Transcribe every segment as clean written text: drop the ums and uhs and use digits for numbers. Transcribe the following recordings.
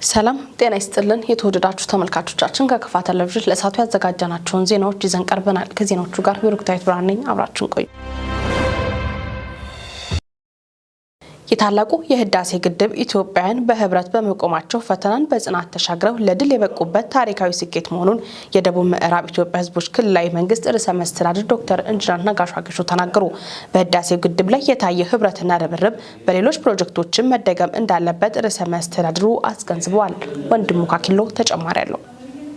ሰላም ጤና ይስጥልን የተወደዳችሁ ተመልካቾቻችን ከከፋ ቴሌቪዥን ለሳቱ ያዘጋጀናቸውን ዜናዎች ይዘን ቀርበናል። ከዜናዎቹ ጋር ብሩክታይት ብርሃን ነኝ። አብራችሁን ቆዩ። የታላቁ የህዳሴ ግድብ ኢትዮጵያውያን በህብረት በመቆማቸው ፈተናን በጽናት ተሻግረው ለድል የበቁበት ታሪካዊ ስኬት መሆኑን የደቡብ ምዕራብ ኢትዮጵያ ህዝቦች ክልላዊ መንግስት ርዕሰ መስተዳድር ዶክተር ኢንጂነር ነጋሽ ዋጌሾ ተናገሩ። በህዳሴው ግድብ ላይ የታየ ህብረትና ርብርብ በሌሎች ፕሮጀክቶችን መደገም እንዳለበት ርዕሰ መስተዳድሩ አስገንዝበዋል። ወንድሙ ካኪሎ ተጨማሪ አለው።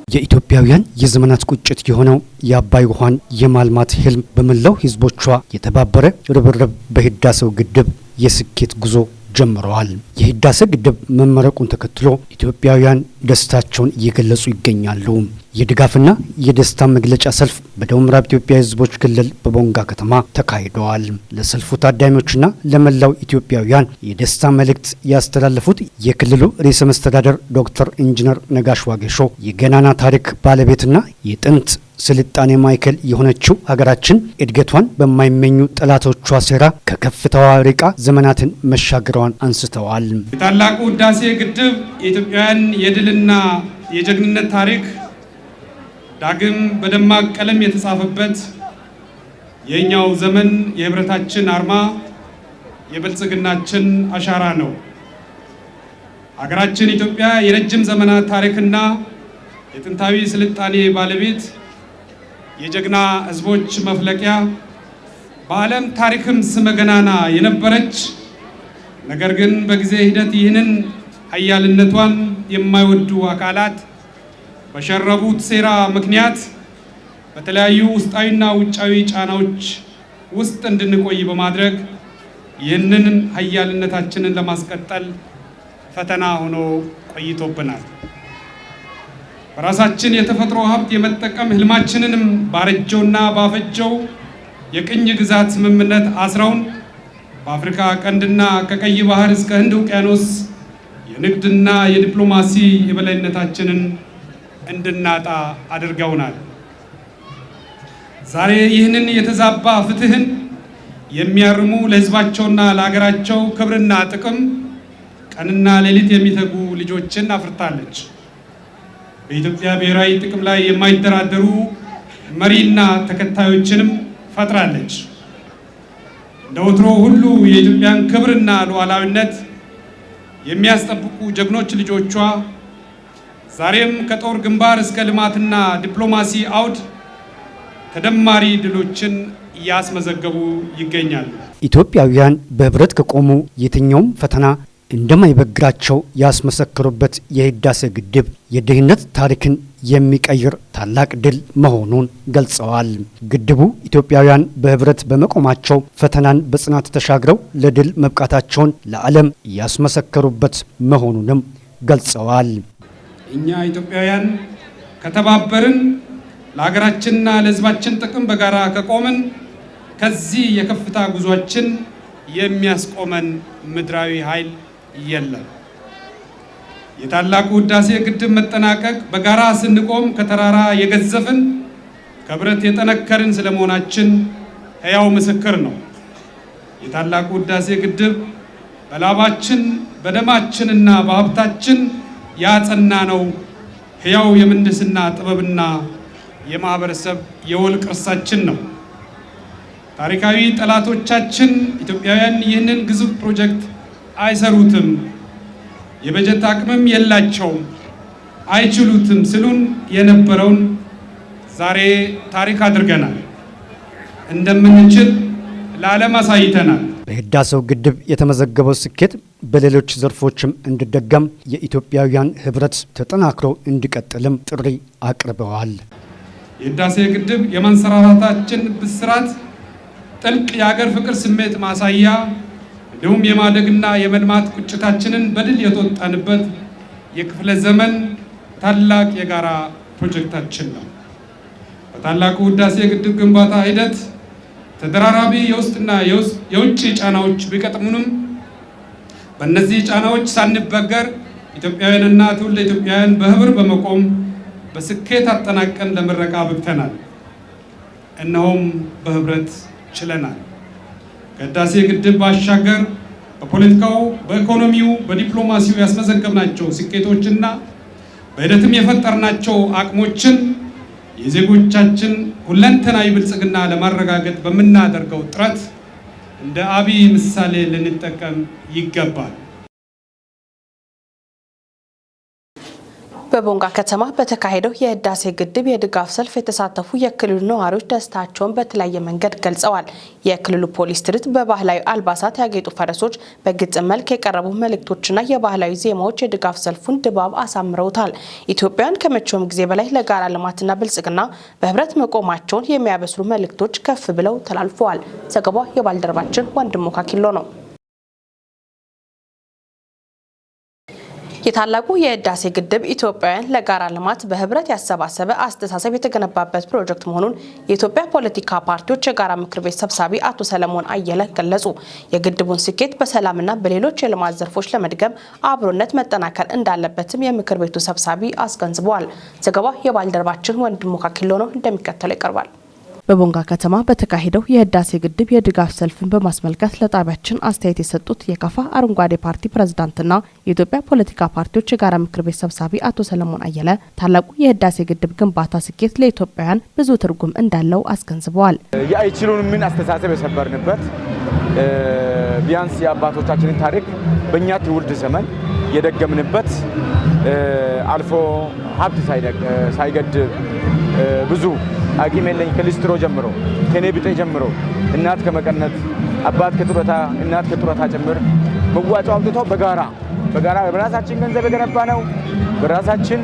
የኢትዮጵያውያን የዘመናት ቁጭት የሆነው የአባይ ውሃን የማልማት ህልም በመላው ህዝቦቿ የተባበረ ርብርብ በህዳሴው ግድብ የስኬት ጉዞ ጀምረዋል። የህዳሴ ግድብ መመረቁን ተከትሎ ኢትዮጵያውያን ደስታቸውን እየገለጹ ይገኛሉ። የድጋፍና የደስታ መግለጫ ሰልፍ በደቡብ ምዕራብ ኢትዮጵያ ህዝቦች ክልል በቦንጋ ከተማ ተካሂደዋል። ለሰልፉ ታዳሚዎችና ለመላው ኢትዮጵያውያን የደስታ መልእክት ያስተላለፉት የክልሉ ርዕሰ መስተዳድር ዶክተር ኢንጂነር ነጋሽ ዋጌሾ የገናና ታሪክ ባለቤትና የጥንት ስልጣኔ ማዕከል የሆነችው ሀገራችን እድገቷን በማይመኙ ጠላቶቿ ሴራ ከከፍታዋ ርቃ ዘመናትን መሻገሯን አንስተዋል። የታላቁ ህዳሴ ግድብ የኢትዮጵያውያን የድልና የጀግንነት ታሪክ ዳግም በደማቅ ቀለም የተጻፈበት የኛው ዘመን የህብረታችን አርማ፣ የብልጽግናችን አሻራ ነው። ሀገራችን ኢትዮጵያ የረጅም ዘመናት ታሪክና የጥንታዊ ስልጣኔ ባለቤት፣ የጀግና ህዝቦች መፍለቂያ፣ በዓለም ታሪክም ስመ ገናና የነበረች ነገር ግን በጊዜ ሂደት ይህንን ኃያልነቷን የማይወዱ አካላት በሸረቡት ሴራ ምክንያት በተለያዩ ውስጣዊና ውጫዊ ጫናዎች ውስጥ እንድንቆይ በማድረግ ይህንን ኃያልነታችንን ለማስቀጠል ፈተና ሆኖ ቆይቶብናል። በራሳችን የተፈጥሮ ሀብት የመጠቀም ህልማችንንም ባረጀውና ባፈጀው የቅኝ ግዛት ስምምነት አስረውን በአፍሪካ ቀንድና ከቀይ ባህር እስከ ህንድ ውቅያኖስ የንግድና የዲፕሎማሲ የበላይነታችንን እንድናጣ አድርገውናል። ዛሬ ይህንን የተዛባ ፍትህን የሚያርሙ ለህዝባቸውና ለሀገራቸው ክብርና ጥቅም ቀንና ሌሊት የሚተጉ ልጆችን አፍርታለች። በኢትዮጵያ ብሔራዊ ጥቅም ላይ የማይደራደሩ መሪና ተከታዮችንም ፈጥራለች። እንደ ወትሮ ሁሉ የኢትዮጵያን ክብርና ሉዓላዊነት የሚያስጠብቁ ጀግኖች ልጆቿ ዛሬም ከጦር ግንባር እስከ ልማትና ዲፕሎማሲ አውድ ተደማሪ ድሎችን እያስመዘገቡ ይገኛሉ። ኢትዮጵያውያን በህብረት ከቆሙ የትኛውም ፈተና እንደማይበግራቸው ያስመሰከሩበት የህዳሴ ግድብ የድህነት ታሪክን የሚቀይር ታላቅ ድል መሆኑን ገልጸዋል። ግድቡ ኢትዮጵያውያን በህብረት በመቆማቸው ፈተናን በጽናት ተሻግረው ለድል መብቃታቸውን ለዓለም ያስመሰከሩበት መሆኑንም ገልጸዋል። እኛ ኢትዮጵያውያን ከተባበርን፣ ለሀገራችንና ለህዝባችን ጥቅም በጋራ ከቆምን ከዚህ የከፍታ ጉዟችን የሚያስቆመን ምድራዊ ኃይል የለም። የታላቁ ህዳሴ ግድብ መጠናቀቅ በጋራ ስንቆም ከተራራ የገዘፍን ከብረት የጠነከርን ስለመሆናችን ሕያው ምስክር ነው። የታላቁ ህዳሴ ግድብ በላባችን በደማችንና በሀብታችን ያጸና ነው ሕያው የምህንድስና ጥበብና የማህበረሰብ የወል ቅርሳችን ነው። ታሪካዊ ጠላቶቻችን ኢትዮጵያውያን ይህንን ግዙፍ ፕሮጀክት አይሰሩትም፣ የበጀት አቅምም የላቸውም፣ አይችሉትም ስሉን የነበረውን ዛሬ ታሪክ አድርገናል። እንደምንችል ለዓለም አሳይተናል። በህዳሴው ግድብ የተመዘገበው ስኬት በሌሎች ዘርፎችም እንዲደገም የኢትዮጵያውያን ህብረት ተጠናክሮ እንዲቀጥልም ጥሪ አቅርበዋል። የህዳሴ ግድብ የማንሰራራታችን ብስራት፣ ጥልቅ የሀገር ፍቅር ስሜት ማሳያ እንዲሁም የማደግና የመልማት ቁጭታችንን በድል የተወጣንበት የክፍለ ዘመን ታላቅ የጋራ ፕሮጀክታችን ነው። በታላቁ ህዳሴ ግድብ ግንባታ ሂደት ተደራራቢ የውስጥና የውጭ ጫናዎች ቢገጥሙንም በእነዚህ ጫናዎች ሳንበገር ኢትዮጵያውያንና ትውልደ ኢትዮጵያውያን በህብር በመቆም በስኬት አጠናቀን ለምረቃ በቅተናል። እነሆም በህብረት ችለናል። ከህዳሴ ግድብ ባሻገር በፖለቲካው፣ በኢኮኖሚው፣ በዲፕሎማሲው ያስመዘገብናቸው ስኬቶችና በሂደትም የፈጠርናቸው አቅሞችን የዜጎቻችን ሁለንተናዊ ብልጽግና ለማረጋገጥ በምናደርገው ጥረት እንደ አብይ ምሳሌ ልንጠቀም ይገባል። በቦንጋ ከተማ በተካሄደው የህዳሴ ግድብ የድጋፍ ሰልፍ የተሳተፉ የክልሉ ነዋሪዎች ደስታቸውን በተለያየ መንገድ ገልጸዋል። የክልሉ ፖሊስ ትርኢት በባህላዊ አልባሳት ያጌጡ ፈረሶች፣ በግጥም መልክ የቀረቡ መልእክቶችና የባህላዊ ዜማዎች የድጋፍ ሰልፉን ድባብ አሳምረውታል። ኢትዮጵያውያን ከመቼውም ጊዜ በላይ ለጋራ ልማትና ብልጽግና በህብረት መቆማቸውን የሚያበስሩ መልእክቶች ከፍ ብለው ተላልፈዋል። ዘገባው የባልደረባችን ወንድሙ ካኪሎ ነው። የታላቁ የህዳሴ ግድብ ኢትዮጵያውያን ለጋራ ልማት በህብረት ያሰባሰበ አስተሳሰብ የተገነባበት ፕሮጀክት መሆኑን የኢትዮጵያ ፖለቲካ ፓርቲዎች የጋራ ምክር ቤት ሰብሳቢ አቶ ሰለሞን አየለ ገለጹ። የግድቡን ስኬት በሰላምና በሌሎች የልማት ዘርፎች ለመድገም አብሮነት መጠናከር እንዳለበትም የምክር ቤቱ ሰብሳቢ አስገንዝበዋል። ዘገባ የባልደረባችን ወንድሙ ካኪሎ ነው፣ እንደሚከተለው ይቀርባል። በቦንጋ ከተማ በተካሄደው የህዳሴ ግድብ የድጋፍ ሰልፍን በማስመልከት ለጣቢያችን አስተያየት የሰጡት የካፋ አረንጓዴ ፓርቲ ፕሬዝዳንትና የኢትዮጵያ ፖለቲካ ፓርቲዎች የጋራ ምክር ቤት ሰብሳቢ አቶ ሰለሞን አየለ ታላቁ የህዳሴ ግድብ ግንባታ ስኬት ለኢትዮጵያውያን ብዙ ትርጉም እንዳለው አስገንዝበዋል። የአይችሉን ምን አስተሳሰብ የሰበርንበት ቢያንስ የአባቶቻችንን ታሪክ በእኛ ትውልድ ዘመን የደገምንበት አልፎ ሀብት ሳይገድብ ብዙ አቂም የለኝ ከሊስትሮ ጀምሮ ከኔ ቢጤ ጀምሮ እናት ከመቀነት አባት ከጡረታ እናት ከጡረታ ጭምር መዋጮ አውጥቶ በጋራ በራሳችን ገንዘብ የገነባ ነው። በራሳችን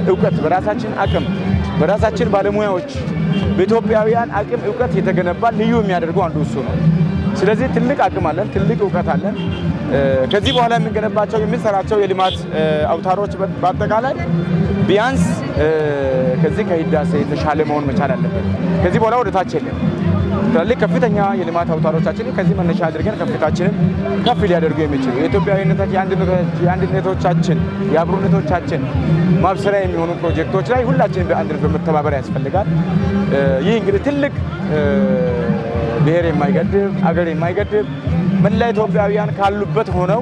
እውቀት፣ በራሳችን አቅም፣ በራሳችን ባለሙያዎች፣ በኢትዮጵያውያን አቅም እውቀት የተገነባ ልዩ የሚያደርገው አንዱ እሱ ነው። ስለዚህ ትልቅ አቅም አለን፣ ትልቅ እውቀት አለን። ከዚህ በኋላ የምንገነባቸው የምንሰራቸው የልማት አውታሮች በአጠቃላይ ቢያንስ ከዚህ ከህዳሴ የተሻለ መሆን መቻል አለበት። ከዚህ በኋላ ወደ ታች የለም። ትላልቅ ከፍተኛ የልማት አውታሮቻችንን ከዚህ መነሻ አድርገን ከፍታችንን ከፍ ሊያደርጉ የሚችሉ የአንድነቶቻችን የአብሮነቶቻችን ማብሰሪያ የሚሆኑ ፕሮጀክቶች ላይ ሁላችንም በአንድነት በመተባበር ያስፈልጋል። ይህ እንግዲህ ትልቅ ብሔር የማይገድብ አገር የማይገድብ መላ ኢትዮጵያውያን ካሉበት ሆነው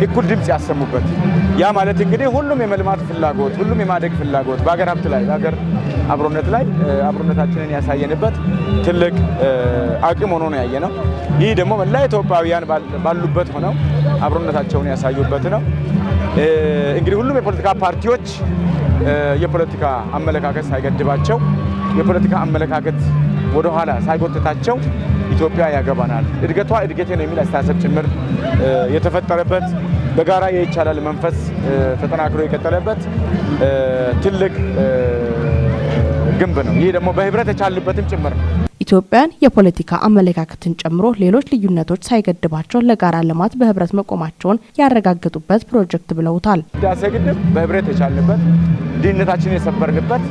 እኩል ድምጽ ያሰሙበት ያ ማለት እንግዲህ ሁሉም የመልማት ፍላጎት ሁሉም የማደግ ፍላጎት በአገር ሀብት ላይ በአገር አብሮነት ላይ አብሮነታችንን ያሳየንበት ትልቅ አቅም ሆኖ ነው ያየነው። ይህ ደግሞ መላ ኢትዮጵያውያን ባሉበት ሆነው አብሮነታቸውን ያሳዩበት ነው። እንግዲህ ሁሉም የፖለቲካ ፓርቲዎች የፖለቲካ አመለካከት ሳይገድባቸው የፖለቲካ አመለካከት ወደ ኋላ ሳይጎትታቸው ኢትዮጵያ ያገባናል እድገቷ እድገቴ ነው የሚል አስተሳሰብ ጭምር የተፈጠረበት በጋራ የይቻላል መንፈስ ተጠናክሮ የቀጠለበት ትልቅ ግንብ ነው። ይህ ደግሞ በህብረት የቻልበትም ጭምር ነው። ኢትዮጵያን የፖለቲካ አመለካከትን ጨምሮ ሌሎች ልዩነቶች ሳይገድባቸው ለጋራ ልማት በህብረት መቆማቸውን ያረጋገጡበት ፕሮጀክት ብለውታል። ህዳሴ ግድብ በህብረት የቻልንበት ድህነታችንን የሰበርንበት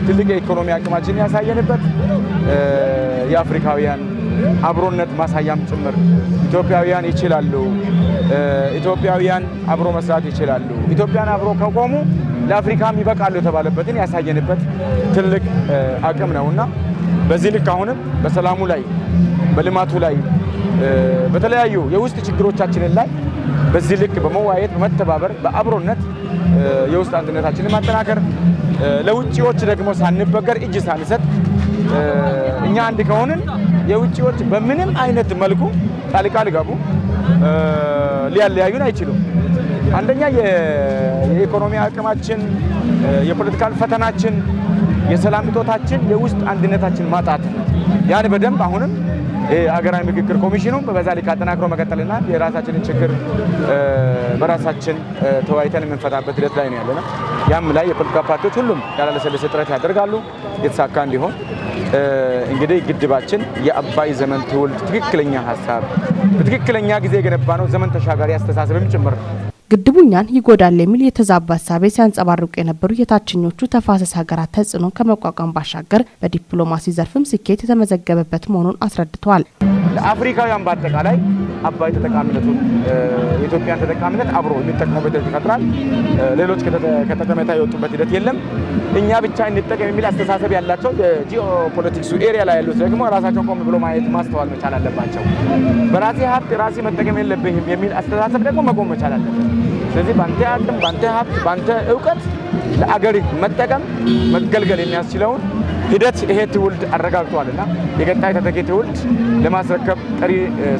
ትልቅ የኢኮኖሚ አቅማችንን ያሳየንበት የአፍሪካውያን አብሮነት ማሳያም ጭምር ኢትዮጵያውያን ይችላሉ፣ ኢትዮጵያውያን አብሮ መስራት ይችላሉ፣ ኢትዮጵያን አብሮ ከቆሙ ለአፍሪካም ይበቃሉ የተባለበትን ያሳየንበት ትልቅ አቅም ነውና በዚህ ልክ አሁንም በሰላሙ ላይ በልማቱ ላይ በተለያዩ የውስጥ ችግሮቻችንን ላይ በዚህ ልክ በመዋየት በመተባበር በአብሮነት የውስጥ አንድነታችንን ማጠናከር ለውጪዎች ደግሞ ሳንበገር እጅ ሳንሰጥ እኛ አንድ ከሆንን የውጪዎች በምንም አይነት መልኩ ጣልቃ ሊገቡ ሊያለያዩን አይችሉም። አንደኛ የኢኮኖሚ አቅማችን፣ የፖለቲካል ፈተናችን፣ የሰላም እጦታችን፣ የውስጥ አንድነታችን ማጣት ያን በደንብ አሁንም አገራዊ ምክክር ኮሚሽኑ በዛ ልክ አጠናክሮ መቀጠልና የራሳችንን ችግር በራሳችን ተወያይተን የምንፈታበት ሂደት ላይ ነው ያለነው። ያም ላይ የፖለቲካ ፓርቲዎች ሁሉም ያላለሰለሰ ጥረት ያደርጋሉ የተሳካ እንዲሆን። እንግዲህ ግድባችን የአባይ ዘመን ትውልድ ትክክለኛ ሀሳብ በትክክለኛ ጊዜ የገነባ ነው። ዘመን ተሻጋሪ አስተሳሰብም ጭምር ግድቡ እኛን ይጎዳል የሚል የተዛባ ሀሳብ ሲያንጸባርቁ የነበሩ የታችኞቹ ተፋሰስ ሀገራት ተጽዕኖ ከመቋቋም ባሻገር በዲፕሎማሲ ዘርፍም ስኬት የተመዘገበበት መሆኑን አስረድተዋል። ለአፍሪካውያን በአጠቃላይ አባይ ተጠቃሚነቱን የኢትዮጵያን ተጠቃሚነት አብሮ የሚጠቀሙበት ይፈጥራል። ሌሎች ከተጠቀመታ የወጡበት ሂደት የለም። እኛ ብቻ እንጠቀም የሚል አስተሳሰብ ያላቸው የጂኦፖለቲክሱ ኤሪያ ላይ ያሉት ደግሞ ራሳቸውን ቆም ብሎ ማየት ማስተዋል መቻል አለባቸው። በራሴ ሀብት ራሴ መጠቀም የለብኝም የሚል አስተሳሰብ ደግሞ መቆም መቻል አለበት። ስለዚህ ባንተ አቅም፣ ባንተ ሀብት፣ ባንተ እውቀት ለአገር መጠቀም መገልገል የሚያስችለውን ሂደት ይሄ ትውልድ አረጋግጧልና የቀጣይ ተተኪ ትውልድ ለማስረከብ ቀሪ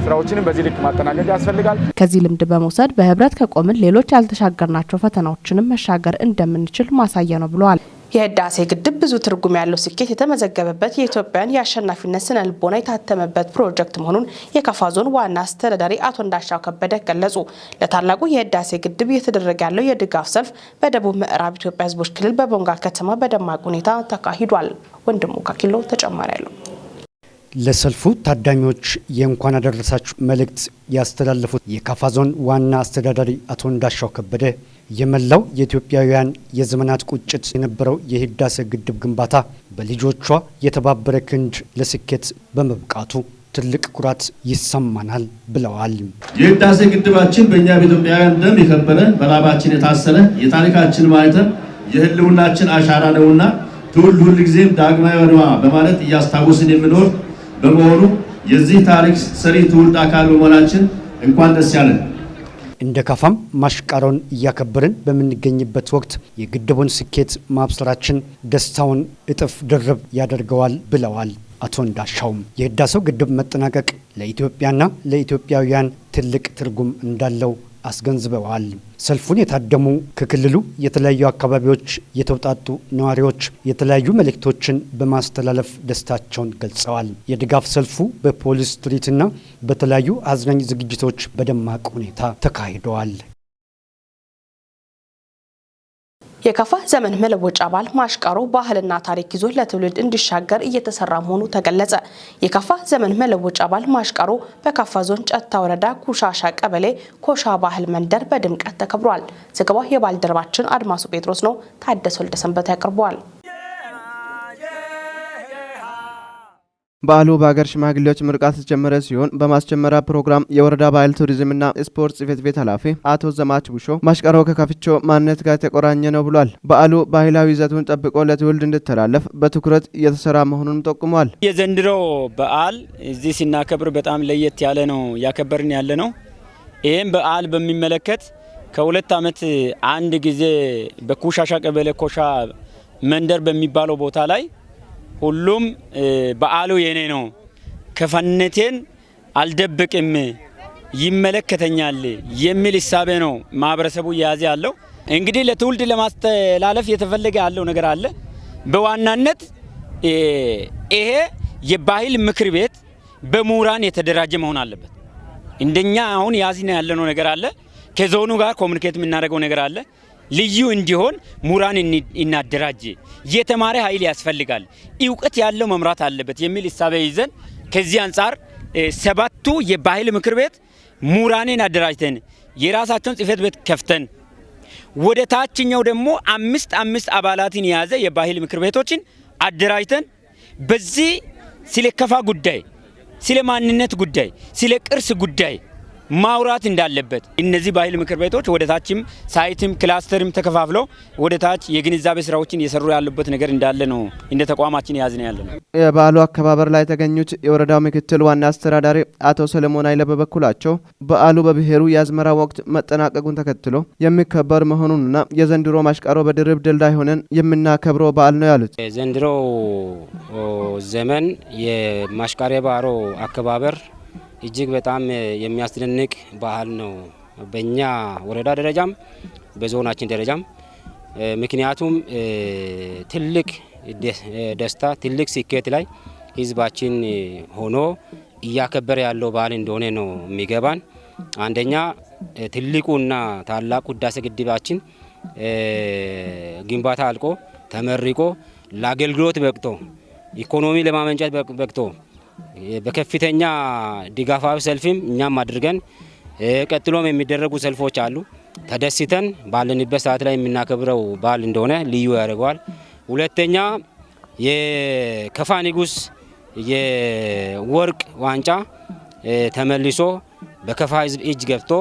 ስራዎችንም በዚህ ልክ ማጠናቀቅ ያስፈልጋል። ከዚህ ልምድ በመውሰድ በህብረት ከቆምን ሌሎች ያልተሻገርናቸው ፈተናዎችንም መሻገር እንደምንችል ማሳያ ነው ብለዋል። የህዳሴ ግድብ ብዙ ትርጉም ያለው ስኬት የተመዘገበበት የኢትዮጵያን የአሸናፊነት ስነ ልቦና የታተመበት ፕሮጀክት መሆኑን የካፋ ዞን ዋና አስተዳዳሪ አቶ እንዳሻው ከበደ ገለጹ። ለታላቁ የህዳሴ ግድብ እየተደረገ ያለው የድጋፍ ሰልፍ በደቡብ ምዕራብ ኢትዮጵያ ህዝቦች ክልል በቦንጋ ከተማ በደማቅ ሁኔታ ተካሂዷል። ወንድሙ ካኪሎ ተጨማሪ ያለው ለሰልፉ ታዳሚዎች የእንኳን አደረሳችሁ መልእክት ያስተላለፉት የካፋ ዞን ዋና አስተዳዳሪ አቶ እንዳሻው ከበደ የመላው የኢትዮጵያውያን የዘመናት ቁጭት የነበረው የህዳሴ ግድብ ግንባታ በልጆቿ የተባበረ ክንድ ለስኬት በመብቃቱ ትልቅ ኩራት ይሰማናል ብለዋል። የህዳሴ ግድባችን በእኛ በኢትዮጵያውያን ደም የከበረ በላባችን የታሰረ የታሪካችን ማህተም የህልውናችን አሻራ ነውና ትውልድ ሁልጊዜም ዳግማዊ አድዋ በማለት እያስታወስን የምኖር በመሆኑ የዚህ ታሪክ ሰሪ ትውልድ አካል በመሆናችን እንኳን ደስ ያለን። እንደ ካፋም ማሽቃሮን እያከበርን በምንገኝበት ወቅት የግድቡን ስኬት ማብሰራችን ደስታውን እጥፍ ድርብ ያደርገዋል ብለዋል አቶ እንዳሻውም። የህዳሴው ግድብ መጠናቀቅ ለኢትዮጵያና ለኢትዮጵያውያን ትልቅ ትርጉም እንዳለው አስገንዝበዋል። ሰልፉን የታደሙ ከክልሉ የተለያዩ አካባቢዎች የተውጣጡ ነዋሪዎች የተለያዩ መልእክቶችን በማስተላለፍ ደስታቸውን ገልጸዋል። የድጋፍ ሰልፉ በፖሊስ ትርኢትና በተለያዩ አዝናኝ ዝግጅቶች በደማቅ ሁኔታ ተካሂደዋል። የካፋ ዘመን መለወጫ በዓል ማሽቃሮ ባህልና ታሪክ ይዞ ለትውልድ እንዲሻገር እየተሰራ መሆኑ ተገለጸ። የካፋ ዘመን መለወጫ በዓል ማሽቃሮ በካፋ ዞን ጨታ ወረዳ ኩሻሻ ቀበሌ ኮሻ ባህል መንደር በድምቀት ተከብሯል። ዘገባው የባልደረባችን አድማሱ ጴጥሮስ ነው። ታደሰ ወልደሰንበት ያቀርበዋል። በዓሉ በሀገር ሽማግሌዎች ምርቃት የተጀመረ ሲሆን በማስጀመሪያ ፕሮግራም የወረዳ ባህል ቱሪዝምና ስፖርት ጽሕፈት ቤት ኃላፊ አቶ ዘማች ቡሾ ማሽቃሮ ከካፍቾ ማንነት ጋር የተቆራኘ ነው ብሏል። በዓሉ ባህላዊ ይዘቱን ጠብቆ ለትውልድ እንዲተላለፍ በትኩረት እየተሰራ መሆኑን ጠቁሟል። የዘንድሮ በዓል እዚህ ሲናከብር በጣም ለየት ያለ ነው ያከበርን ያለ ነው። ይህም በዓል በሚመለከት ከሁለት ዓመት አንድ ጊዜ በኩሻሻ ቀበሌ ኮሻ መንደር በሚባለው ቦታ ላይ ሁሉም በዓሉ የኔ ነው፣ ከፋነቴን አልደብቅም፣ ይመለከተኛል የሚል ሂሳቤ ነው ማህበረሰቡ እየያዘ ያለው። እንግዲህ ለትውልድ ለማስተላለፍ የተፈለገ ያለው ነገር አለ። በዋናነት ይሄ የባህል ምክር ቤት በምሁራን የተደራጀ መሆን አለበት። እንደኛ አሁን ያዝና ያለነው ነገር አለ። ከዞኑ ጋር ኮሙኒኬት የምናደርገው ነገር አለ። ልዩ እንዲሆን ምሁራን እናደራጅ፣ የተማረ ኃይል ያስፈልጋል፣ እውቀት ያለው መምራት አለበት የሚል ሂሳብ ይዘን ከዚህ አንጻር ሰባቱ የባህል ምክር ቤት ምሁራንን አደራጅተን የራሳቸውን ጽሕፈት ቤት ከፍተን ወደ ታችኛው ደግሞ አምስት አባላትን የያዘ የባህል ምክር ቤቶችን አደራጅተን በዚህ ስለ ከፋ ጉዳይ፣ ስለ ማንነት ጉዳይ፣ ስለ ቅርስ ጉዳይ ማውራት እንዳለበት እነዚህ ባህል ምክር ቤቶች ወደ ታችም ሳይትም ክላስተርም ተከፋፍለው ወደ ታች የግንዛቤ ስራዎችን እየሰሩ ያሉበት ነገር እንዳለ ነው እንደ ተቋማችን ያዝነ ያለ ነው። የበዓሉ አከባበር ላይ የተገኙት የወረዳው ምክትል ዋና አስተዳዳሪ አቶ ሰለሞን አይለ በበኩላቸው በዓሉ በብሔሩ የአዝመራ ወቅት መጠናቀቁን ተከትሎ የሚከበር መሆኑንና የዘንድሮ ማሽቃሮ በድርብ ድልዳይ ሆነን የምናከብረው በዓል ነው ያሉት። የዘንድሮ ዘመን የማሽቃሮ ባሮ አከባበር እጅግ በጣም የሚያስደንቅ ባህል ነው በእኛ ወረዳ ደረጃም በዞናችን ደረጃም። ምክንያቱም ትልቅ ደስታ ትልቅ ስኬት ላይ ህዝባችን ሆኖ እያከበረ ያለው ባህል እንደሆነ ነው የሚገባን። አንደኛ ትልቁና ታላቁ ህዳሴ ግድባችን ግንባታ አልቆ ተመርቆ ለአገልግሎት በቅቶ ኢኮኖሚ ለማመንጨት በቅቶ በከፍተኛ ድጋፋዊ ሰልፍም እኛም አድርገን ቀጥሎም የሚደረጉ ሰልፎች አሉ። ተደስተን ባለንበት ሰዓት ላይ የምናከብረው በዓል እንደሆነ ልዩ ያደርገዋል። ሁለተኛ የከፋ ንጉስ የወርቅ ዋንጫ ተመልሶ በከፋ ህዝብ እጅ ገብቶ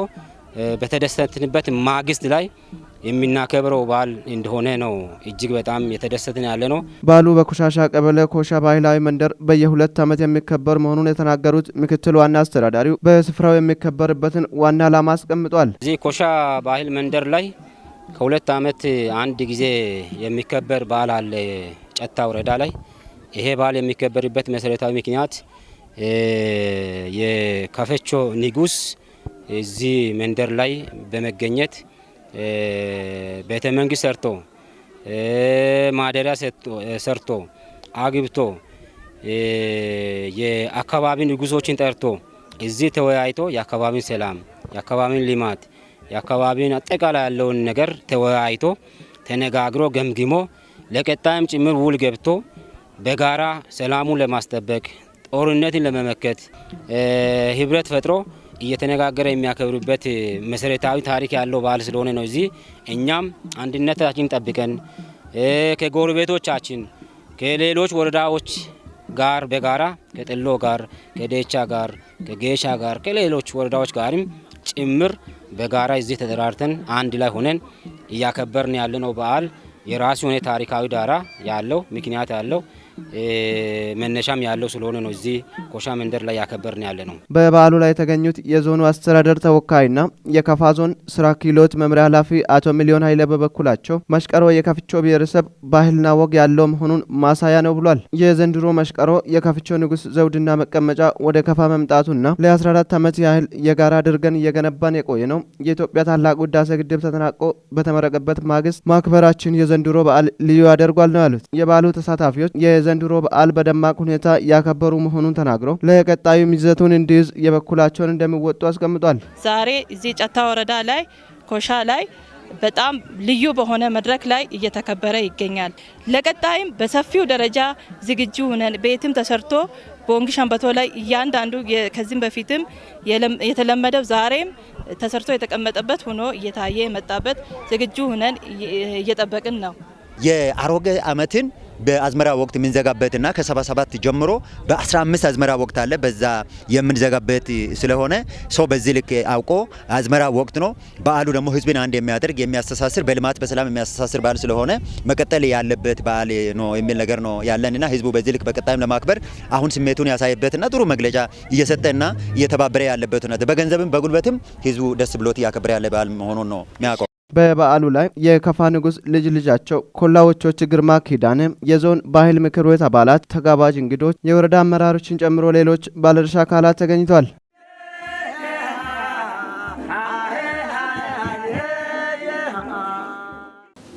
በተደሰትንበት ማግስት ላይ የሚናከብረው በዓል እንደሆነ ነው። እጅግ በጣም የተደሰትን ያለ ነው። በዓሉ በኮሻሻ ቀበሌ ኮሻ ባህላዊ መንደር በየ2 ዓመት የሚከበር መሆኑን የተናገሩት ምክትል ዋና አስተዳዳሪው በስፍራው የሚከበርበትን ዋና ዓላማ አስቀምጧል። እዚህ ኮሻ ባህል መንደር ላይ ከ2 ዓመት አንድ ጊዜ የሚከበር በዓል አለ ጨታ ወረዳ ላይ። ይሄ በዓል የሚከበርበት መሰረታዊ ምክንያት የካፈቾ ንጉስ እዚህ መንደር ላይ በመገኘት ቤተ መንግስት ሰርቶ ማደሪያ ሰርቶ አግብቶ የአካባቢ ንጉሶችን ጠርቶ እዚህ ተወያይቶ የአካባቢን ሰላም፣ የአካባቢን ልማት፣ የአካባቢን አጠቃላይ ያለውን ነገር ተወያይቶ ተነጋግሮ ገምግሞ ለቀጣይም ጭምር ውል ገብቶ በጋራ ሰላሙን ለማስጠበቅ ጦርነትን ለመመከት ህብረት ፈጥሮ እየተነጋገረ የሚያከብሩበት መሰረታዊ ታሪክ ያለው በዓል ስለሆነ ነው። እዚህ እኛም አንድነታችን ጠብቀን ከጎረቤቶቻችን ከሌሎች ወረዳዎች ጋር በጋራ ከጥሎ ጋር ከዴቻ ጋር ከጌሻ ጋር ከሌሎች ወረዳዎች ጋርም ጭምር በጋራ እዚህ ተደራርተን አንድ ላይ ሆነን እያከበርን ያለነው በዓል የራሱ የሆነ ታሪካዊ ዳራ ያለው ምክንያት ያለው መነሻም ያለው ስለሆነ ነው እዚህ ኮሻ መንደር ላይ ያከበርን ያለ ነው። በበዓሉ ላይ የተገኙት የዞኑ አስተዳደር ተወካይና የከፋ ዞን ስራ ክህሎት መምሪያ ኃላፊ አቶ ሚሊዮን ኃይለ በበኩላቸው መሽቀሮ የከፍቾ ብሔረሰብ ባህልና ወግ ያለው መሆኑን ማሳያ ነው ብሏል። የዘንድሮ መሽቀሮ የከፍቾ ንጉስ ዘውድና መቀመጫ ወደ ከፋ መምጣቱና ለ14 ዓመት ያህል የጋራ አድርገን እየገነባን የቆየ ነው። የኢትዮጵያ ታላቁ ህዳሴ ግድብ ተጠናቆ በተመረቀበት ማግስት ማክበራችን የዘንድሮ በዓል ልዩ ያደርጓል ነው ያሉት። የበዓሉ ተሳታፊዎች የዘንድሮ በዓል በደማቅ ሁኔታ ያከበሩ መሆኑን ተናግረው ለቀጣዩ ይዘቱን እንዲይዝ የበኩላቸውን እንደሚወጡ አስቀምጧል። ዛሬ እዚህ ጨታ ወረዳ ላይ ኮሻ ላይ በጣም ልዩ በሆነ መድረክ ላይ እየተከበረ ይገኛል። ለቀጣይም በሰፊው ደረጃ ዝግጁ ሆነን ቤትም ተሰርቶ ቦንግ ሸንበቶ ላይ እያንዳንዱ ከዚህም በፊትም የተለመደው ዛሬም ተሰርቶ የተቀመጠበት ሆኖ እየታየ የመጣበት ዝግጁ ሆነን እየጠበቅን ነው። የአሮጌ ዓመትን በአዝመራ ወቅት የምንዘጋበትና ከ77 ጀምሮ በ15 አዝመራ ወቅት አለ። በዛ የምንዘጋበት ስለሆነ ሰው በዚህ ልክ አውቆ አዝመራ ወቅት ነው። በዓሉ ደግሞ ህዝብን አንድ የሚያደርግ የሚያስተሳስር፣ በልማት በሰላም የሚያስተሳስር በዓል ስለሆነ መቀጠል ያለበት በዓል ነው የሚል ነገር ነው ያለንና ህዝቡ በዚህ ልክ በቀጣይም ለማክበር አሁን ስሜቱን ያሳየበትና ጥሩ መግለጫ እየሰጠና እየተባበረ ያለበት ነው። በገንዘብም በጉልበትም ህዝቡ ደስ ብሎት እያከበረ ያለ በዓል መሆኑን ነው የሚያውቀው። በበዓሉ ላይ የከፋ ንጉስ ልጅ ልጃቸው ኮላዎቾች ግርማ ኪዳነ፣ የዞን ባህል ምክር ቤት አባላት፣ ተጋባዥ እንግዶች፣ የወረዳ አመራሮችን ጨምሮ ሌሎች ባለድርሻ አካላት ተገኝተዋል።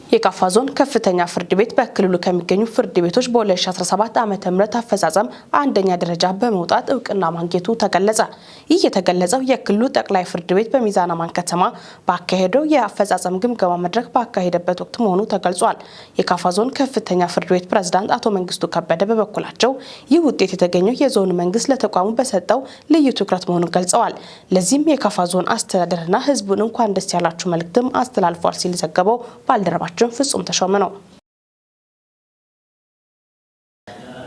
የካፋ ዞን ከፍተኛ ፍርድ ቤት በክልሉ ከሚገኙ ፍርድ ቤቶች በ2017 ዓ.ም አፈጻጸም አንደኛ ደረጃ በመውጣት እውቅና ማግኘቱ ተገለጸ። ይህ የተገለጸው የክልሉ ጠቅላይ ፍርድ ቤት በሚዛን አማን ከተማ ባካሄደው የአፈጻጸም ግምገማ መድረክ ባካሄደበት ወቅት መሆኑ ተገልጿል። የካፋ ዞን ከፍተኛ ፍርድ ቤት ፕሬዝዳንት አቶ መንግስቱ ከበደ በበኩላቸው ይህ ውጤት የተገኘው የዞኑ መንግስት ለተቋሙ በሰጠው ልዩ ትኩረት መሆኑን ገልጸዋል። ለዚህም የካፋ ዞን አስተዳደርና ህዝቡን እንኳን ደስ ያላችሁ መልእክትም አስተላልፏል ሲል ዘገበው ባልደረባቸው ፍጹም ተሾመ ነው።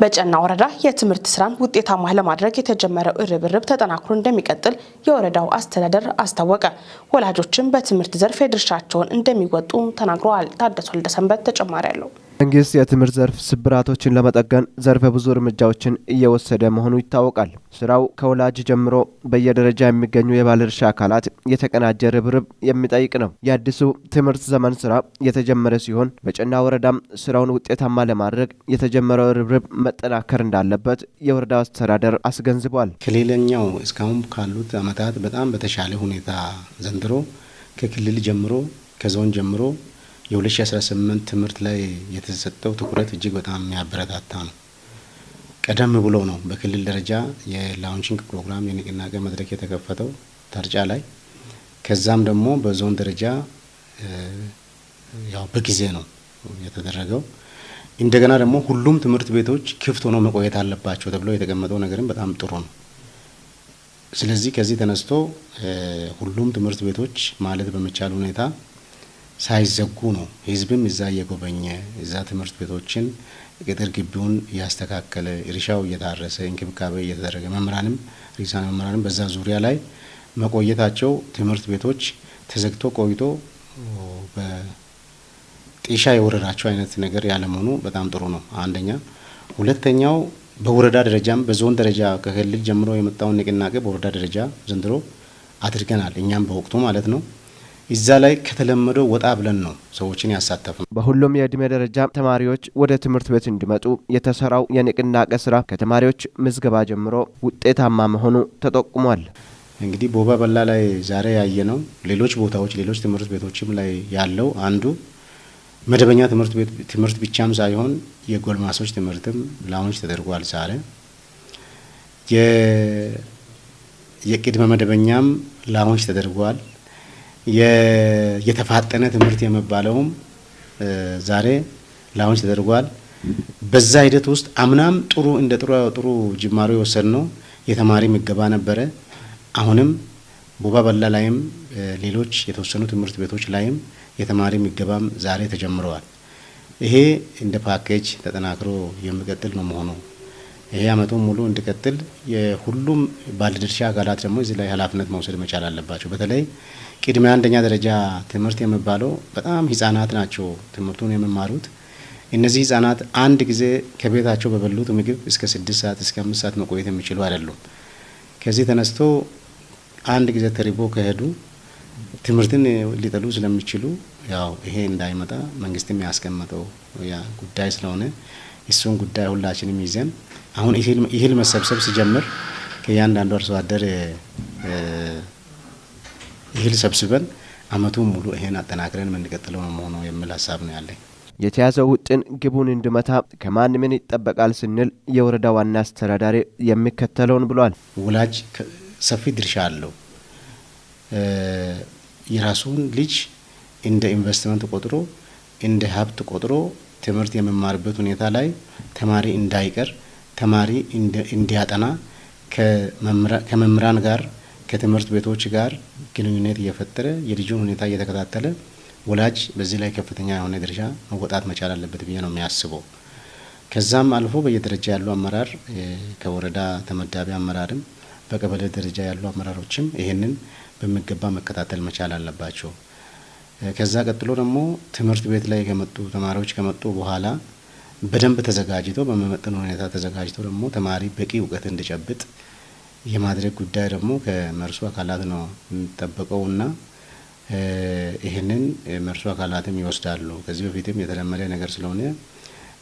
በጨና ወረዳ የትምህርት ስራን ውጤታማ ለማድረግ የተጀመረው ርብርብ ተጠናክሮ እንደሚቀጥል የወረዳው አስተዳደር አስታወቀ። ወላጆችም በትምህርት ዘርፍ የድርሻቸውን እንደሚወጡ ተናግረዋል። ታደሰ ወልደሰንበት ተጨማሪ አለው። መንግስት የትምህርት ዘርፍ ስብራቶችን ለመጠገን ዘርፈ ብዙ እርምጃዎችን እየወሰደ መሆኑ ይታወቃል። ስራው ከወላጅ ጀምሮ በየደረጃ የሚገኙ የባለድርሻ አካላት የተቀናጀ ርብርብ የሚጠይቅ ነው። የአዲሱ ትምህርት ዘመን ስራ የተጀመረ ሲሆን በጨና ወረዳም ስራውን ውጤታማ ለማድረግ የተጀመረው ርብርብ መጠናከር እንዳለበት የወረዳው አስተዳደር አስገንዝቧል። ከሌላኛው እስካሁን ካሉት አመታት በጣም በተሻለ ሁኔታ ዘንድሮ ከክልል ጀምሮ ከዞን ጀምሮ የ2018 ትምህርት ላይ የተሰጠው ትኩረት እጅግ በጣም የሚያበረታታ ነው። ቀደም ብሎ ነው በክልል ደረጃ የላውንቺንግ ፕሮግራም የንቅናቄ መድረክ የተከፈተው ተርጫ ላይ። ከዛም ደግሞ በዞን ደረጃ ያው በጊዜ ነው የተደረገው። እንደገና ደግሞ ሁሉም ትምህርት ቤቶች ክፍት ሆኖ መቆየት አለባቸው ተብሎ የተቀመጠው ነገርም በጣም ጥሩ ነው። ስለዚህ ከዚህ ተነስቶ ሁሉም ትምህርት ቤቶች ማለት በመቻል ሁኔታ ሳይዘጉ ነው ህዝብም እዛ እየጎበኘ እዛ ትምህርት ቤቶችን ቅጥር ግቢውን እያስተካከለ እርሻው እየታረሰ እንክብካቤ እየተደረገ መምህራንም ርዕሳነ መምህራንም በዛ ዙሪያ ላይ መቆየታቸው ትምህርት ቤቶች ተዘግቶ ቆይቶ በጤሻ የወረዳቸው አይነት ነገር ያለመሆኑ በጣም ጥሩ ነው። አንደኛ። ሁለተኛው በወረዳ ደረጃም በዞን ደረጃ ከክልል ጀምሮ የመጣውን ንቅናቄ በወረዳ ደረጃ ዘንድሮ አድርገናል። እኛም በወቅቱ ማለት ነው። እዛ ላይ ከተለመደው ወጣ ብለን ነው ሰዎችን ያሳተፍነው። በሁሉም የእድሜ ደረጃ ተማሪዎች ወደ ትምህርት ቤት እንዲመጡ የተሰራው የንቅናቄ ስራ ከተማሪዎች ምዝገባ ጀምሮ ውጤታማ መሆኑ ተጠቁሟል። እንግዲህ ቦባ በላ ላይ ዛሬ ያየነው ሌሎች ቦታዎች ሌሎች ትምህርት ቤቶችም ላይ ያለው አንዱ መደበኛ ትምህርት ብቻም ሳይሆን የጎልማሶች ትምህርትም ላውንች ተደርጓል። ዛሬ የቅድመ መደበኛም ላውንች ተደርጓል። የተፋጠነ ትምህርት የሚባለውም ዛሬ ላውንች ተደርጓል። በዛ ሂደት ውስጥ አምናም ጥሩ ጅማሮ የወሰድነው የተማሪ ምገባ ነበረ። አሁንም ቦባ በላ ላይም ሌሎች የተወሰኑ ትምህርት ቤቶች ላይም የተማሪ ምገባም ዛሬ ተጀምረዋል። ይሄ እንደ ፓኬጅ ተጠናክሮ የሚቀጥል ነው መሆኑ። ይሄ አመቱን ሙሉ እንዲቀጥል የሁሉም ባለድርሻ አካላት ደግሞ እዚህ ላይ ኃላፊነት መውሰድ መቻል አለባቸው። በተለይ ቅድመ አንደኛ ደረጃ ትምህርት የሚባለው በጣም ህጻናት ናቸው ትምህርቱን የሚማሩት። እነዚህ ህጻናት አንድ ጊዜ ከቤታቸው በበሉት ምግብ እስከ 6 ሰዓት እስከ 5 ሰዓት መቆየት የሚችሉ አይደሉም። ከዚህ ተነስቶ አንድ ጊዜ ተሪቦ ከሄዱ ትምህርትን ሊጠሉ ስለሚችሉ ያው ይሄ እንዳይመጣ መንግስትም ያስቀመጠው ጉዳይ ስለሆነ እሱን ጉዳይ ሁላችንም ይዘን አሁን እህል መሰብሰብ ሲጀምር ከእያንዳንዱ አርሶ አደር እህል ሰብስበን አመቱን ሙሉ ይሄን አጠናክረን የምንቀጥለው ነው መሆኑ የሚል ሀሳብ ነው ያለኝ። የተያዘው ውጥን ግቡን እንዲመታ ከማን ምን ይጠበቃል ስንል የወረዳ ዋና አስተዳዳሪ የሚከተለውን ብሏል። ወላጅ ሰፊ ድርሻ አለው። የራሱን ልጅ እንደ ኢንቨስትመንት ቆጥሮ እንደ ሀብት ቆጥሮ ትምህርት የሚማርበት ሁኔታ ላይ ተማሪ እንዳይቀር ተማሪ እንዲያጠና ከመምህራን ጋር ከትምህርት ቤቶች ጋር ግንኙነት እየፈጠረ የልጁን ሁኔታ እየተከታተለ ወላጅ በዚህ ላይ ከፍተኛ የሆነ ድርሻ መወጣት መቻል አለበት ብዬ ነው የሚያስበው። ከዛም አልፎ በየደረጃ ያሉ አመራር ከወረዳ ተመዳቢ አመራርም በቀበሌ ደረጃ ያሉ አመራሮችም ይሄንን በሚገባ መከታተል መቻል አለባቸው። ከዛ ቀጥሎ ደግሞ ትምህርት ቤት ላይ ከመጡ ተማሪዎች ከመጡ በኋላ በደንብ ተዘጋጅተው በመመጠን ሁኔታ ተዘጋጅተው ደግሞ ተማሪ በቂ እውቀት እንዲጨብጥ የማድረግ ጉዳይ ደግሞ ከመርሱ አካላት ነው የሚጠበቀውና ይሄንን መርሱ አካላትም ይወስዳሉ። ከዚህ በፊትም የተለመደ ነገር ስለሆነ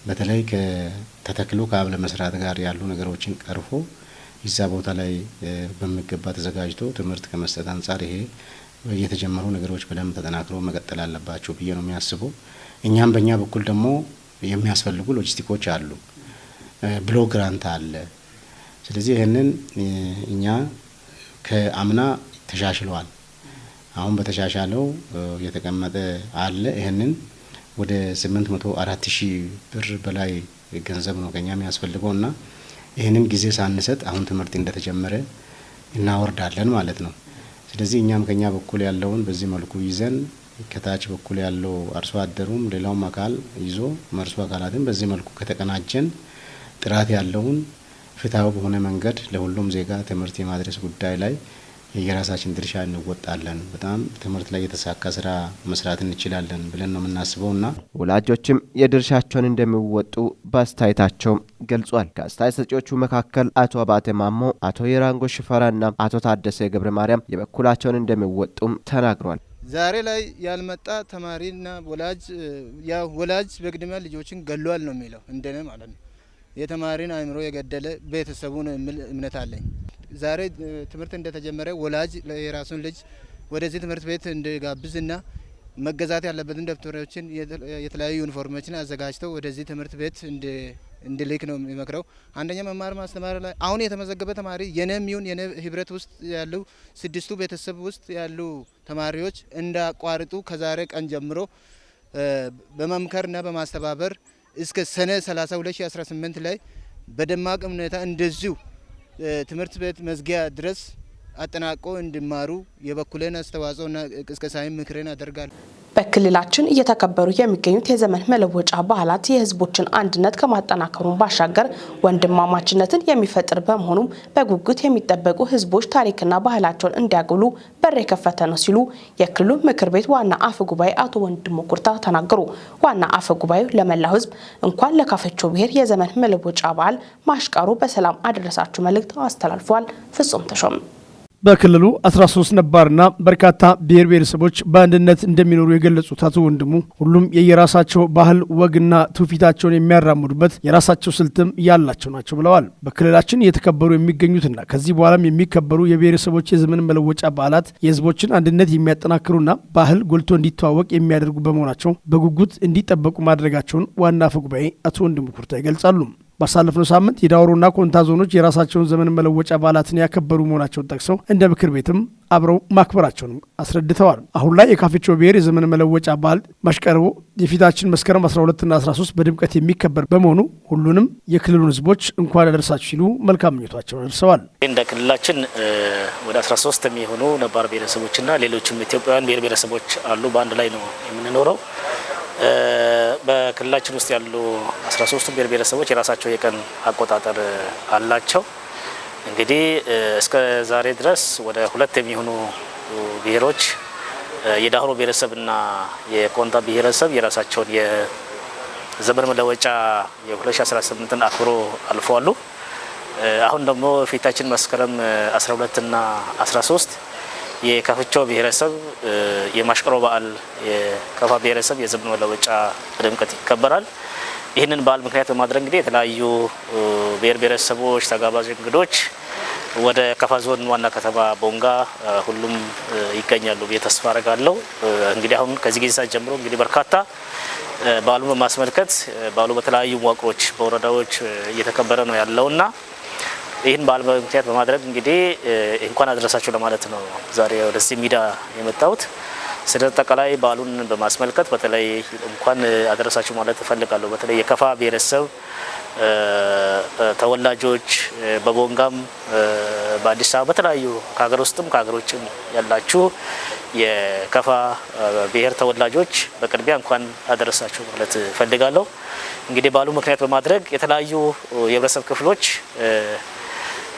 በተለይ ከተተክሎ ከአብ ለመስራት ጋር ያሉ ነገሮችን ቀርፎ ይዛ ቦታ ላይ በሚገባ ተዘጋጅቶ ትምህርት ከመስጠት አንጻር ይሄ የተጀመሩ ነገሮች በደንብ ተጠናክሮ መቀጠል አለባቸው ብዬ ነው የሚያስበው። እኛም በእኛ በኩል ደግሞ የሚያስፈልጉ ሎጂስቲኮች አሉ፣ ብሎክ ግራንት አለ። ስለዚህ ይህንን እኛ ከአምና ተሻሽለዋል። አሁን በተሻሻለው የተቀመጠ አለ። ይህንን ወደ 804,000 ብር በላይ ገንዘብ ነው ከኛ የሚያስፈልገው እና ይህንን ጊዜ ሳንሰጥ አሁን ትምህርት እንደተጀመረ እናወርዳለን ማለት ነው። ስለዚህ እኛም ከኛ በኩል ያለውን በዚህ መልኩ ይዘን ከታች በኩል ያለው አርሶ አደሩም ሌላውም አካል ይዞ መርሱ አካላትን በዚህ መልኩ ከተቀናጀን ጥራት ያለውን ፍትሃዊ በሆነ መንገድ ለሁሉም ዜጋ ትምህርት የማድረስ ጉዳይ ላይ የራሳችን ድርሻ እንወጣለን። በጣም ትምህርት ላይ የተሳካ ስራ መስራት እንችላለን ብለን ነው የምናስበውና ወላጆችም የድርሻቸውን እንደሚወጡ በአስተያየታቸው ገልጿል። ከአስተያየት ሰጪዎቹ መካከል አቶ አባተ ማሞ፣ አቶ የራንጎ ሽፈራና አቶ ታደሰ ገብረ ማርያም የበኩላቸውን እንደሚወጡም ተናግሯል። ዛሬ ላይ ያልመጣ ተማሪና ወላጅ በቅድሚያ ልጆችን ገሏል ነው የሚለው እንደኔ ማለት ነው። የተማሪን አእምሮ የገደለ ቤተሰቡ ነው የሚል እምነት አለኝ። ዛሬ ትምህርት እንደተጀመረ ወላጅ የራሱን ልጅ ወደዚህ ትምህርት ቤት እንዲጋብዝና መገዛት ያለበትን ደብተሮችን የተለያዩ ዩኒፎርሞችን አዘጋጅተው ወደዚህ ትምህርት ቤት እንዲልክ ነው የሚመክረው። አንደኛ መማር ማስተማር ላይ አሁን የተመዘገበ ተማሪ የኔም ይሁን የኔ ህብረት ውስጥ ያሉ 6ቱ ቤተሰብ ውስጥ ያሉ ተማሪዎች እንዳቋርጡ ከዛሬ ቀን ጀምሮ በመምከርና በማስተባበር እስከ ሰኔ 30 2018 ላይ በደማቅ ሁኔታ እንደዚሁ ትምህርት ቤት መዝጊያ ድረስ አጠናቆ እንዲማሩ የበኩሌን አስተዋጽኦና ቅስቀሳዬን ምክሬን አደርጋለሁ። በክልላችን እየተከበሩ የሚገኙት የዘመን መለወጫ በዓላት የህዝቦችን አንድነት ከማጠናከሩን ባሻገር ወንድማማችነትን የሚፈጥር በመሆኑም በጉጉት የሚጠበቁ ህዝቦች ታሪክና ባህላቸውን እንዲያጎሉ በር የከፈተ ነው ሲሉ የክልሉ ምክር ቤት ዋና አፈ ጉባኤ አቶ ወንድሙ ኩርታ ተናገሩ። ዋና አፈ ጉባኤው ለመላው ህዝብ እንኳን ለካፈቾ ብሔር የዘመን መለወጫ በዓል ማሽቃሩ በሰላም አደረሳችሁ መልእክት አስተላልፏል። ፍጹም ተሾም በክልሉ 13 ነባርና በርካታ ብሔር ብሔረሰቦች በአንድነት እንደሚኖሩ የገለጹት አቶ ወንድሙ ሁሉም የየራሳቸው ባህል ወግና ትውፊታቸውን የሚያራምዱበት የራሳቸው ስልትም ያላቸው ናቸው ብለዋል። በክልላችን እየተከበሩ የሚገኙትና ከዚህ በኋላም የሚከበሩ የብሔረሰቦች የዘመን መለወጫ በዓላት የህዝቦችን አንድነት የሚያጠናክሩና ባህል ጎልቶ እንዲተዋወቅ የሚያደርጉ በመሆናቸው በጉጉት እንዲጠበቁ ማድረጋቸውን ዋና አፈ ጉባኤ አቶ ወንድሙ ኩርታ ይገልጻሉ። ባሳለፍነው ሳምንት የዳውሮና ኮንታ ዞኖች የራሳቸውን ዘመን መለወጫ በዓላትን ያከበሩ መሆናቸውን ጠቅሰው እንደ ምክር ቤትም አብረው ማክበራቸውን አስረድተዋል። አሁን ላይ የካፈቾ ብሔር የዘመን መለወጫ በዓል ማሽቀርቦ የፊታችን መስከረም 12ና 13 በድምቀት የሚከበር በመሆኑ ሁሉንም የክልሉን ህዝቦች እንኳን አደረሳችሁ ሲሉ መልካም ምኞታቸውን አድርሰዋል። እንደ ክልላችን ወደ 13 የሚሆኑ ነባር ብሔረሰቦችና ሌሎችም ኢትዮጵያውያን ብሔር ብሔረሰቦች አሉ። በአንድ ላይ ነው የምንኖረው። በክልላችን ውስጥ ያሉ 13 ብሔር ብሔረሰቦች የራሳቸው የቀን አቆጣጠር አላቸው። እንግዲህ እስከ ዛሬ ድረስ ወደ 2 የሚሆኑ ብሔሮች የዳውሮ ብሔረሰብና የኮንታ ብሔረሰብ የራሳቸውን የዘመን መለወጫ የ2018ን አክብሮ አልፈዋል። አሁን ደግሞ ፊታችን መስከረም 12ና 13 የካፈቾ ብሔረሰብ የማሽቀሮ በዓል የከፋ ብሔረሰብ የዘመን መለወጫ በድምቀት ይከበራል። ይህንን በዓል ምክንያት በማድረግ እንግዲህ የተለያዩ ብሔር ብሔረሰቦች ተጋባዥ እንግዶች ወደ ከፋ ዞን ዋና ከተማ ቦንጋ ሁሉም ይገኛሉ ብዬ ተስፋ አደርጋለሁ። እንግዲህ አሁን ከዚህ ጊዜ ሰዓት ጀምሮ እንግዲህ በርካታ በዓሉን በማስመልከት በዓሉ በተለያዩ መዋቅሮች በወረዳዎች እየተከበረ ነው ያለውና ይህን በዓል ምክንያት በማድረግ እንግዲህ እንኳን አደረሳችሁ ለማለት ነው ዛሬ ወደዚህ ሚዲያ የመጣሁት። ስለ አጠቃላይ በዓሉን በማስመልከት በተለይ እንኳን አደረሳችሁ ማለት እፈልጋለሁ። በተለይ የከፋ ብሔረሰብ ተወላጆች በቦንጋም በአዲስ አበባ በተለያዩ ከሀገር ውስጥም ከሀገር ውጭም ያላችሁ የከፋ ብሔር ተወላጆች በቅድሚያ እንኳን አደረሳችሁ ማለት እፈልጋለሁ። እንግዲህ በዓሉ ምክንያት በማድረግ የተለያዩ የህብረተሰብ ክፍሎች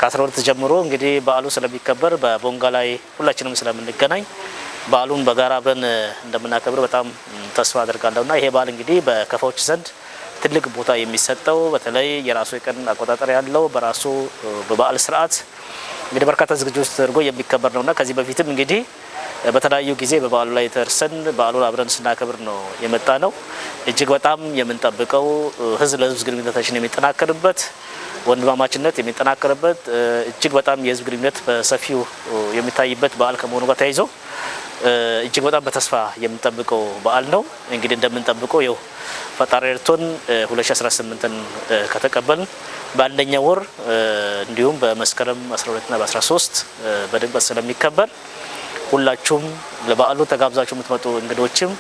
ከ12 ጀምሮ እንግዲህ በዓሉ ስለሚከበር በቦንጋ ላይ ሁላችንም ስለምንገናኝ በዓሉን በጋራ አብረን እንደምናከብር በጣም ተስፋ አደርጋለሁና ይሄ በዓል እንግዲህ በከፋዎች ዘንድ ትልቅ ቦታ የሚሰጠው በተለይ የራሱ የቀን አቆጣጠር ያለው በራሱ በበዓል ስርዓት እንግዲህ በርካታ ዝግጅቶች ተደርጎ የሚከበር ነውና ከዚህ በፊትም እንግዲህ በተለያዩ ጊዜ በበዓሉ ላይ ተርሰን በዓሉን አብረን ስናከብር ነው የመጣ ነው። እጅግ በጣም የምንጠብቀው ህዝብ ለህዝብ ግንኙነታችን የሚጠናከርበት ወንድማማችነት የሚጠናከርበት እጅግ በጣም የህዝብ ግንኙነት በሰፊው የሚታይበት በዓል ከመሆኑ ጋር ተያይዞ እጅግ በጣም በተስፋ የምንጠብቀው በዓል ነው። እንግዲህ እንደምንጠብቀው ይኸው ፈጣሪ ረድቶን 2018ን ከተቀበልን በአንደኛው ወር እንዲሁም በመስከረም 12ና በ13 በድምቀት ስለሚከበር ሁላችሁም ለበዓሉ ተጋብዛችሁ የምትመጡ እንግዶችም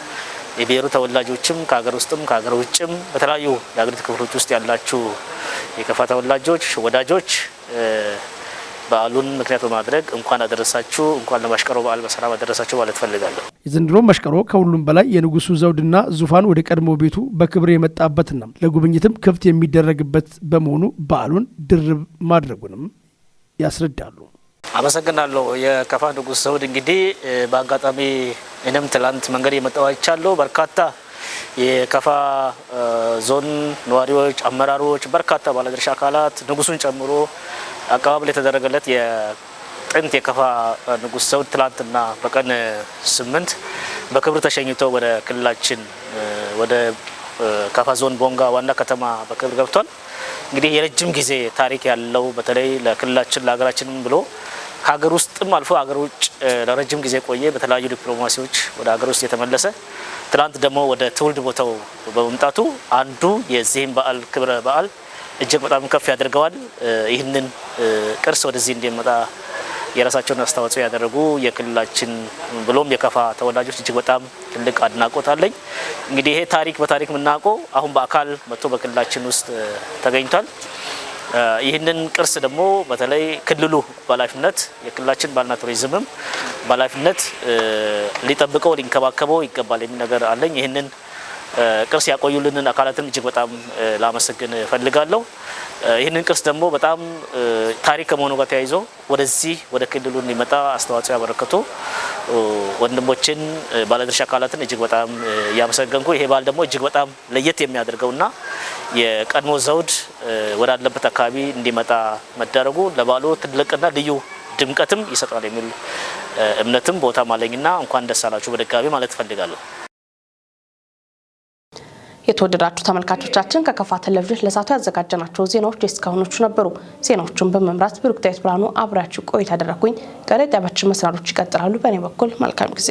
የብሔሩ ተወላጆችም ከሀገር ውስጥም ከሀገር ውጭም በተለያዩ የሀገሪቱ ክፍሎች ውስጥ ያላችሁ የከፋ ተወላጆች ወዳጆች በዓሉን ምክንያት በማድረግ እንኳን አደረሳችሁ፣ እንኳን ለማሽቀሮ በዓል በሰላም አደረሳችሁ ማለት ፈልጋለሁ። የዘንድሮ ማሽቀሮ ከሁሉም በላይ የንጉሱ ዘውድና ዙፋን ወደ ቀድሞ ቤቱ በክብር የመጣበትና ለጉብኝትም ክፍት የሚደረግበት በመሆኑ በዓሉን ድርብ ማድረጉንም ያስረዳሉ። አመሰግናለሁ። የከፋ ንጉስ ዘውድ እንግዲህ በአጋጣሚ እኔም ትላንት መንገድ የመጣሁ አይቻለሁ። በርካታ የከፋ ዞን ነዋሪዎች፣ አመራሮች፣ በርካታ ባለድርሻ አካላት ንጉሱን ጨምሮ አቀባበል የተደረገለት የጥንት የከፋ ንጉስ ዘውድ ትላንትና በቀን 8 በክብር ተሸኝቶ ወደ ክልላችን ወደ ከፋ ዞን ቦንጋ ዋና ከተማ በክብር ገብቷል። እንግዲህ የረጅም ጊዜ ታሪክ ያለው በተለይ ለክልላችን ለሀገራችንም ብሎ ከሀገር ውስጥም አልፎ ሀገር ውጭ ለረጅም ጊዜ ቆየ በተለያዩ ዲፕሎማሲዎች ወደ ሀገር ውስጥ የተመለሰ ትላንት ደግሞ ወደ ትውልድ ቦታው በመምጣቱ አንዱ የዚህም በዓል ክብረ በዓል እጅግ በጣም ከፍ ያደርገዋል። ይህንን ቅርስ ወደዚህ እንዲመጣ የራሳቸውን አስተዋጽኦ ያደረጉ የክልላችን ብሎም የከፋ ተወላጆች እጅግ በጣም ትልቅ አድናቆት አለኝ። እንግዲህ ይሄ ታሪክ በታሪክ የምናውቀው አሁን በአካል መጥቶ በክልላችን ውስጥ ተገኝቷል። ይህንን ቅርስ ደግሞ በተለይ ክልሉ ባላፊነት የክልላችን ባህልና ቱሪዝምም ባላፊነት ሊጠብቀው ሊንከባከበው ይገባል የሚል ነገር አለኝ። ይህንን ቅርስ ያቆዩልንን አካላትን እጅግ በጣም ላመሰግን ፈልጋለሁ። ይህንን ቅርስ ደግሞ በጣም ታሪክ ከመሆኑ ጋር ተያይዞ ወደዚህ ወደ ክልሉ እንዲመጣ አስተዋጽኦ ያበረከቱ ወንድሞችን ባለድርሻ አካላትን እጅግ በጣም ያመሰገንኩ። ይሄ በዓል ደግሞ እጅግ በጣም ለየት የሚያደርገውና የቀድሞ ዘውድ ወዳለበት አካባቢ እንዲመጣ መደረጉ ለበዓሉ ትልቅና ልዩ ድምቀትም ይሰጣል የሚል እምነትም ቦታም አለኝና እንኳን ደስ አላችሁ በድጋሚ ማለት ፈልጋለሁ። የተወደዳችሁ ተመልካቾቻችን ከከፋ ቴሌቪዥን ለሳቱ ያዘጋጀናቸው ዜናዎች እስካሁኖቹ ነበሩ። ዜናዎቹን በመምራት ብሩክታይት ብርሃኑ አብራችሁ ቆይታ አደረኩኝ። ቀጣይ ጣቢያችን መሰናዶች ይቀጥላሉ። በእኔ በኩል መልካም ጊዜ